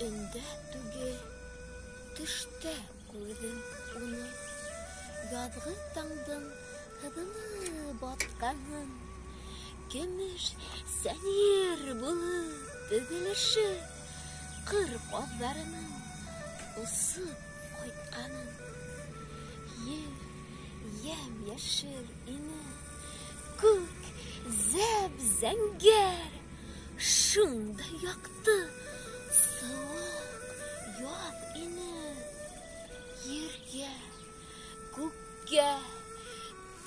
Önde түге, төштә күрдем уны, язгы таңдың кызылы батканын. Көмеш сәнир булып төгелеше, кыр казларының усып кайтканын. Ям-яшел ине, күк зәп-зәңгәр, шунда якты сылык яз ине. Ергә, күккә,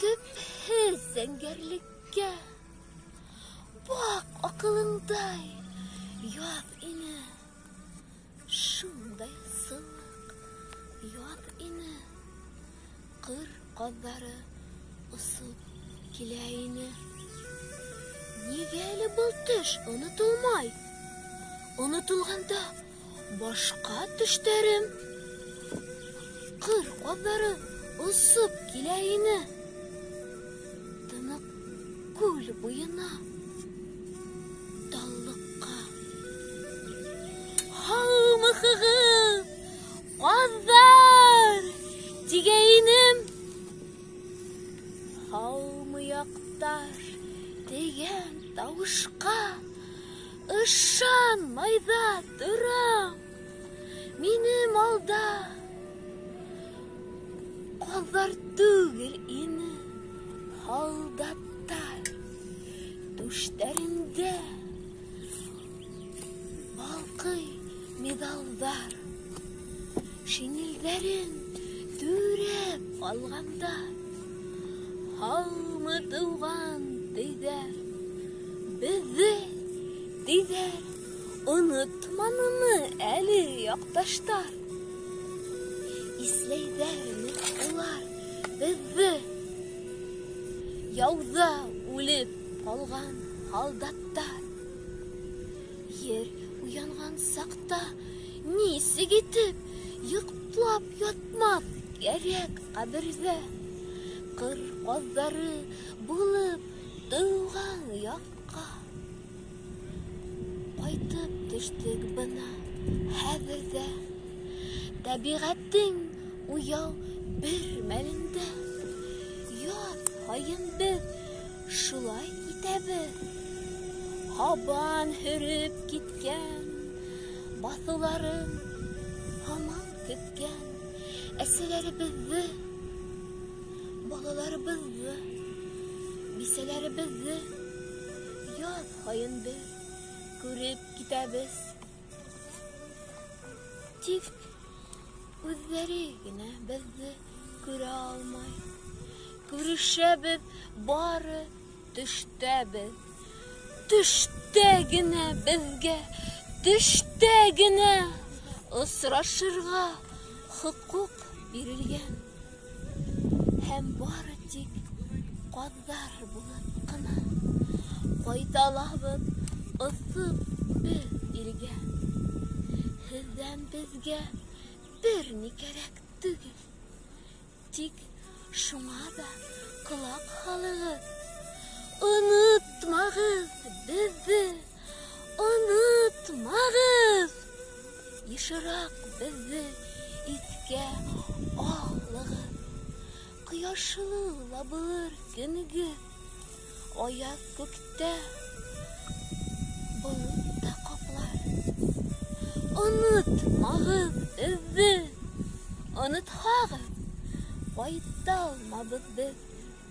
төпһез зәңгәрлеккә, бак акылыңдай яз ине. Шундай сылык яз ине. Кыр казлары усып килә ине. Нигә әле был төш онытылмай? Онытылганда башка төштәрем. Кыр казлары усып килә ине. Тынык күл буена, таллыкка. Һаумыгыз, казлар! Дигәйнем. Һаумы якташ дигән тавышка ышанмай да торам. Минем алда казлар түгел ине, солдаттар. Түштәрендә балкый медалдар, шинельдәрен түрәп алганда. Һаумы туган дидәр, безне дидәр, онытманымы әле якташтар? Исләйдәрме улар безне, яуда үлеп калган солдаттар? Ер уянган сакта нисек итеп йоклап ятмак кирәк кабердә? Кыр казлары булып туган якка кайтып төштек бына хәзер дә. Табигатьнең уяу бер мәлендә яз һаен без шулай итәбез. Һабан һөреп киткән басуларын һаман көткән әсәләребезне, балаларыбызны, бисәләребезне яз һаен без күреп китәбез. Тик үзләре генә безне күрә алмай. Күрешәбез бары төштәбез. Төштә генә безгә, төштә генә осрашырга хокук бирелгән. Һәм бары тик казлар булып кына кайталабыз ысып без илгә. Һездән безгә бер ни кирәк түгел, тик шуңа да колак һалыгыз. Онытмагыз безне, онытмагыз. Ешрак безне искә алыгыз. Кояшлы булыр көнгә, аяк күктә болытта каплар. Онытмагыз безне, онытмагыз. Кайталмабыз без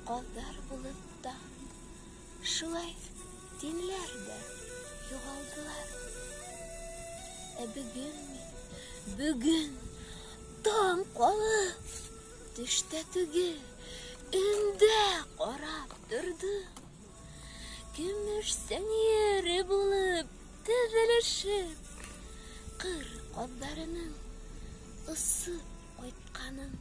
казлар булып та. Шулай динләр дә югалдылар. Бүген таң калып төштә түгел, өндә карап торды. Көмеш сәнир булып тезелешеп, кыр казларының ысып кайтканын.